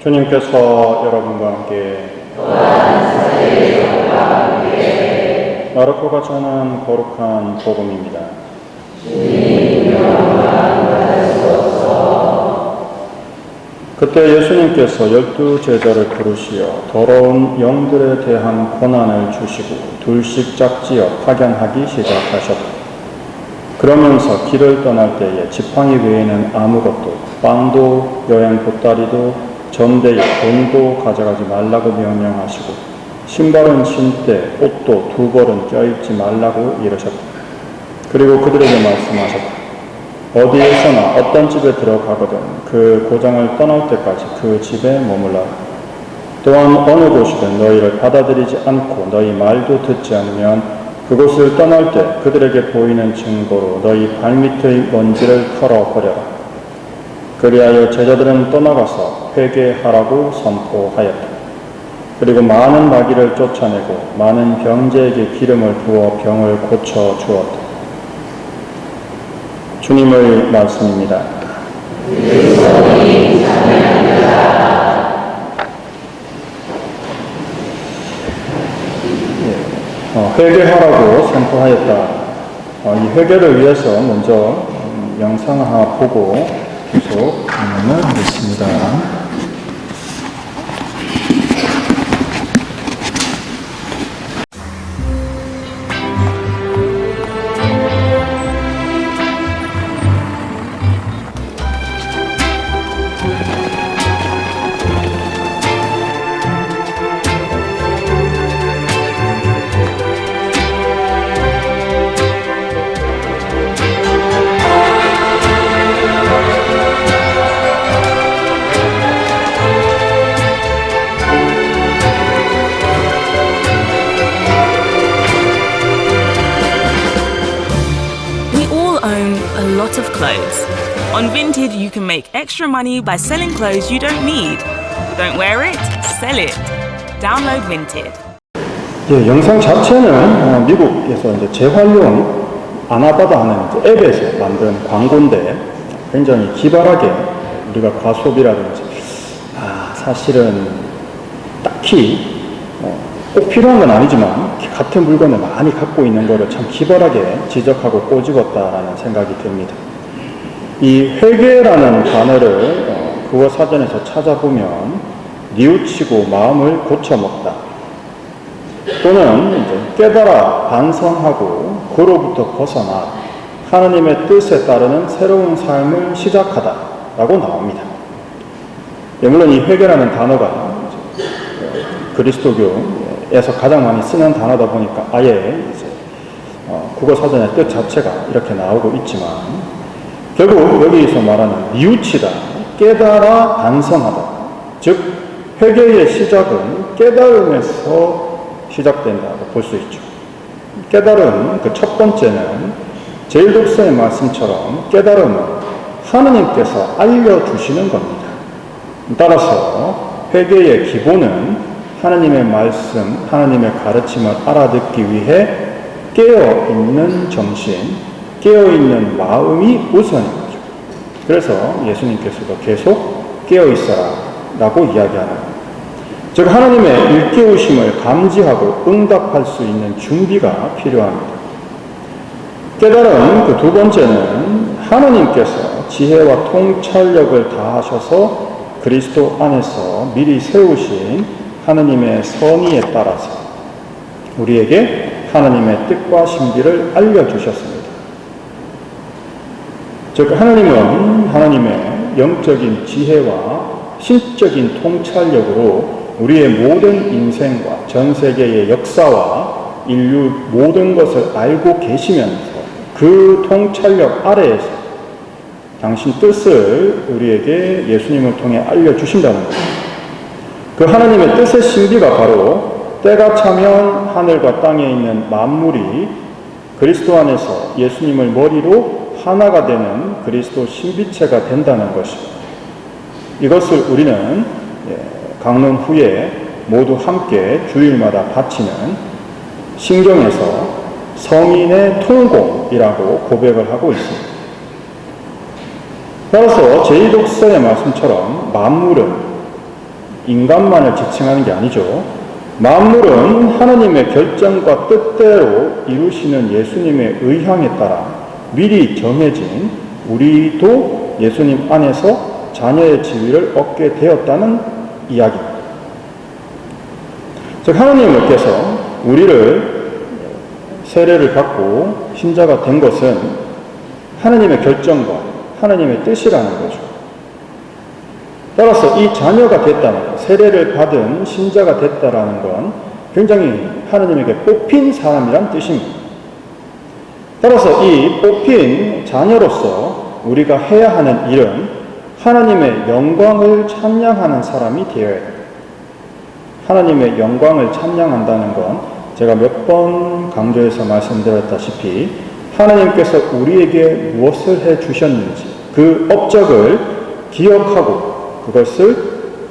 주님께서 여러분과 함께 마르코가 전한 거룩한 복음입니다. 그때 예수님께서 12 제자를 부르시어 더러운 영들에 대한 고난을 주시고 둘씩 짝지어 파견하기 시작하셨다. 그러면서 길을 떠날 때에 지팡이 외에는 아무것도, 빵도 여행 보따리도 전대에 돈도 가져가지 말라고 명령하시고 신발은 신되 옷도 2벌은 껴입지 말라고 이르셨다. 그리고 그들에게 말씀하셨다. 어디에서나 어떤 집에 들어가거든 그 고장을 떠날 때까지 그 집에 머물러라. 또한 어느 곳이든 너희를 받아들이지 않고 너희 말도 듣지 않으면 그곳을 떠날 때 그들에게 보이는 증거로 너희 발밑의 먼지를 털어버려라. 그리하여 제자들은 떠나가서 회개하라고 선포하였다. 그리고 많은 마귀를 쫓아내고 많은 병자에게 기름을 부어 병을 고쳐 주었다. 주님의 말씀입니다. 회개하라고 선포하였다. 이 회개를 위해서 먼저 영상 하나 보고 계속 진행을 하겠습니다. Of clothes. On Vinted, you can make extra money by selling clothes you don't need. Don't wear it, sell it. Download Vinted. 예, 영상 자체는 미국에서 이제 재활용 아나바다 하는 이제 앱에서 만든 광고인데 굉장히 기발하게 우리가 과소비라든지 사실은 딱히 꼭 필요한 건 아니지만 같은 물건을 많이 갖고 있는 거를 참 기발하게 지적하고 꼬집었다라는 생각이 듭니다. 이 회개라는 단어를 국어 사전에서 찾아보면 뉘우치고 마음을 고쳐먹다 또는 이제 깨달아 반성하고 그로부터 벗어나 하나님의 뜻에 따르는 새로운 삶을 시작하다 라고 나옵니다. 물론 이 회개라는 단어가 그리스도교에서 가장 많이 쓰는 단어다 보니까 아예 이제 국어 사전의 뜻 자체가 이렇게 나오고 있지만 결국 여기서 말하는 뉘우치다, 깨달아 반성하다. 즉 회개의 시작은 깨달음에서 시작된다고 볼 수 있죠. 깨달음 그 첫 번째는 제1독서의 말씀처럼 깨달음은 하느님께서 알려주시는 겁니다. 따라서 회개의 기본은 하나님의 말씀, 하나님의 가르침을 알아듣기 위해 깨어있는 정신, 깨어있는 마음이 우선인 거죠. 그래서 예수님께서도 계속 깨어있어라 라고 이야기하는 거예요. 즉 하나님의 일깨우심을 감지하고 응답할 수 있는 준비가 필요합니다. 깨달음 그 두 번째는 하나님께서 지혜와 통찰력을 다하셔서 그리스도 안에서 미리 세우신 하나님의 선의에 따라서 우리에게 하나님의 뜻과 신비를 알려주셨습니다. 즉 하나님은 하나님의 영적인 지혜와 신적인 통찰력으로 우리의 모든 인생과 전 세계의 역사와 인류 모든 것을 알고 계시면서 그 통찰력 아래에서 당신 뜻을 우리에게 예수님을 통해 알려주신다는 거예요. 그 하나님의 뜻의 신비가 바로 때가 차면 하늘과 땅에 있는 만물이 그리스도 안에서 예수님을 머리로 하나가 되는 그리스도 신비체가 된다는 것입니다. 이것을 우리는 강론 후에 모두 함께 주일마다 바치는 신경에서 성인의 통공이라고 고백을 하고 있습니다. 따라서 제2독서의 말씀처럼 만물은 인간만을 지칭하는 게 아니죠. 만물은 하나님의 결정과 뜻대로 이루시는 예수님의 의향에 따라 미리 정해진 우리도 예수님 안에서 자녀의 지위를 얻게 되었다는 이야기입니다. 즉 하나님께서 우리를 세례를 받고 신자가 된 것은 하나님의 결정과 하나님의 뜻이라는 거죠. 따라서 이 자녀가 됐다는 것, 세례를 받은 신자가 됐다라는 건 굉장히 하나님에게 뽑힌 사람이란 뜻입니다. 따라서 이 뽑힌 자녀로서 우리가 해야 하는 일은 하나님의 영광을 찬양하는 사람이 되어야 해요. 하나님의 영광을 찬양한다는 건 제가 몇 번 강조해서 말씀드렸다시피 하나님께서 우리에게 무엇을 해 주셨는지 그 업적을 기억하고 그것을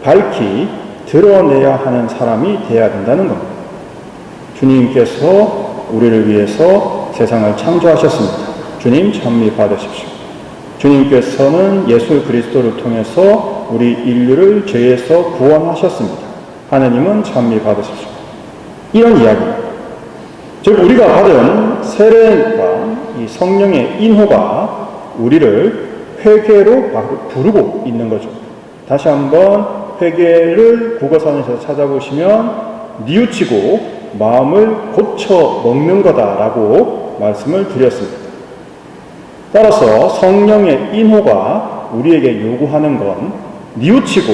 밝히 드러내야 하는 사람이 되어야 된다는 겁니다. 주님께서 우리를 위해서 세상을 창조하셨습니다. 주님 찬미 받으십시오. 주님께서는 예수 그리스도를 통해서 우리 인류를 죄에서 구원하셨습니다. 하나님은 찬미 받으십시오. 이런 이야기입니다. 즉 우리가 받은 세례와 이 성령의 인호가 우리를 회개로 부르고 있는 거죠. 다시 한번 회개를 국어사전에서 찾아보시면 뉘우치고 마음을 고쳐 먹는 거다라고 말씀을 드렸습니다. 따라서 성령의 인호가 우리에게 요구하는 건 뉘우치고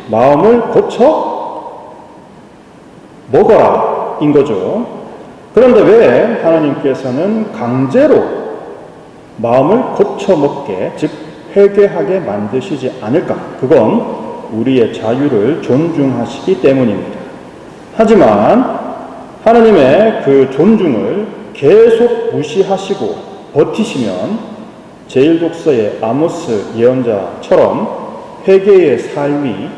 마음을 고쳐 먹어라 인 거죠. 그런데 왜 하나님께서는 강제로 마음을 고쳐 먹게, 즉 회개하게 만드시지 않을까? 그건 우리의 자유를 존중하시기 때문입니다. 하지만 하나님의 그 존중을 계속 무시하시고 버티시면 제1독서의 아모스 예언자처럼 회개의 삶이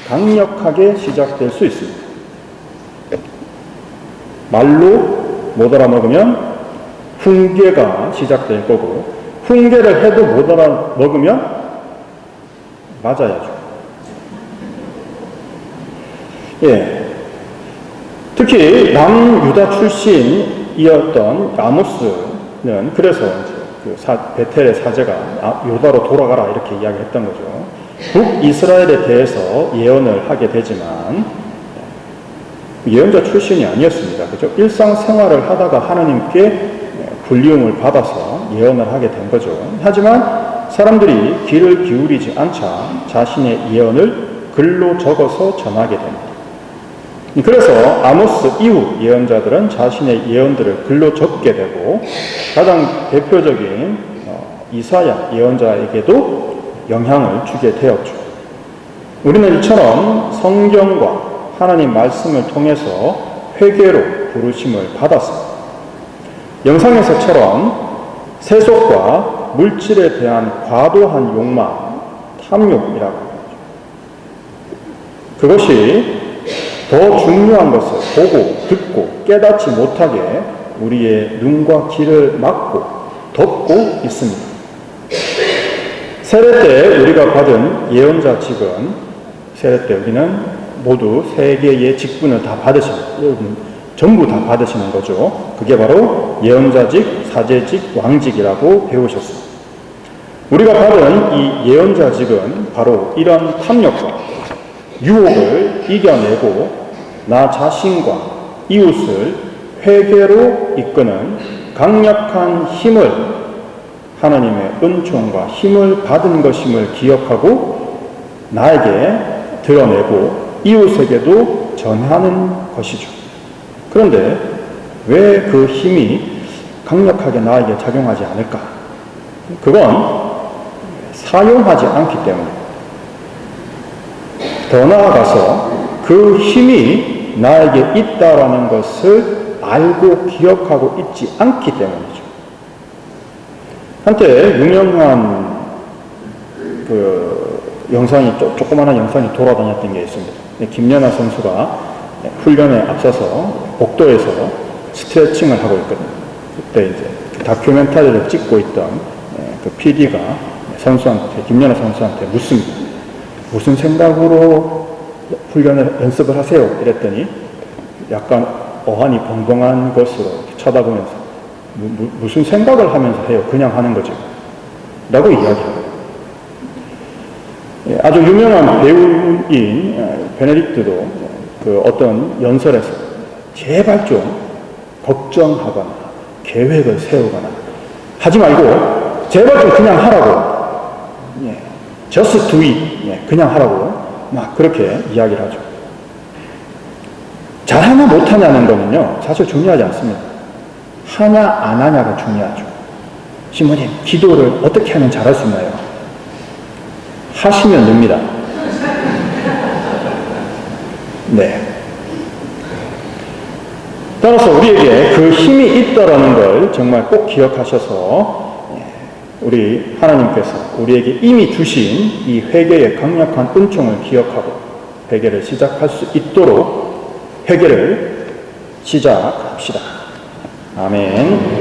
강력하게 시작될 수 있습니다. 말로 못 알아먹으면 훈계가 시작될 거고, 훈계를 해도 못 알아먹으면 맞아야죠. 예. 특히 남유다 출신이었던 아모스는 그래서 그 베텔의 사제가 유다로 돌아가라 이렇게 이야기했던 거죠. 북이스라엘에 대해서 예언을 하게 되지만 예언자 출신이 아니었습니다. 그죠? 일상생활을 하다가 하나님께 불리움을 받아서 예언을 하게 된 거죠. 하지만 사람들이 귀를 기울이지 않자 자신의 예언을 글로 적어서 전하게 됩니다. 그래서 아모스 이후 예언자들은 자신의 예언들을 글로 적게 되고 가장 대표적인 이사야 예언자에게도 영향을 주게 되었죠. 우리는 이처럼 성경과 하나님 말씀을 통해서 회개로 부르심을 받았습니다. 영상에서처럼 세속과 물질에 대한 과도한 욕망, 탐욕이라고 하죠. 그것이 더 중요한 것을 보고 듣고 깨닫지 못하게 우리의 눈과 귀를 막고 덮고 있습니다. 세례 때 우리가 받은 예언자직은 세례 때 우리는 모두 세 개의 직분을 다 전부 다 받으시는 거죠. 그게 바로 예언자직, 사제직, 왕직이라고 배우셨습니다. 우리가 받은 이 예언자직은 바로 이런 탐욕과 유혹을 이겨내고 나 자신과 이웃을 회개로 이끄는 강력한 힘을, 하나님의 은총과 힘을 받은 것임을 기억하고 나에게 드러내고 이웃에게도 전하는 것이죠. 그런데 왜 그 힘이 강력하게 나에게 작용하지 않을까? 그건 사용하지 않기 때문입니다. 더 나아가서 그 힘이 나에게 있다라는 것을 알고 기억하고 있지 않기 때문이죠. 한때 유명한 그 영상이, 조그마한 영상이 돌아다녔던 게 있습니다. 김연아 선수가 훈련에 앞서서 복도에서 스트레칭을 하고 있거든요. 그때 이제 그 다큐멘터리를 찍고 있던 그 PD가 김연아 선수한테 묻습니다. 무슨 생각으로 훈련을 연습을 하세요. 이랬더니 약간 어안이 벙벙한 것으로 이렇게 쳐다보면서 무슨 생각을 하면서 해요. 그냥 하는 거죠. 라고 이야기합니다. 아주 유명한 배우인 베네딕트도 그 어떤 연설에서 제발 좀 걱정하거나 계획을 세우거나 하지 말고 제발 좀 그냥 하라고, just do it, 그냥 하라고 막 그렇게 이야기를 하죠. 잘하냐 못하냐는 거는요 사실 중요하지 않습니다. 하냐 안 하냐가 중요하죠. 신부님, 기도를 어떻게 하면 잘할 수 있나요? 하시면 됩니다. 네. 따라서 우리에게 그 힘이 있다라는 걸 정말 꼭 기억하셔서 우리 하나님께서 우리에게 이미 주신 이 회개의 강력한 은총을 기억하고 회개를 시작할 수 있도록 회개를 시작합시다. 아멘.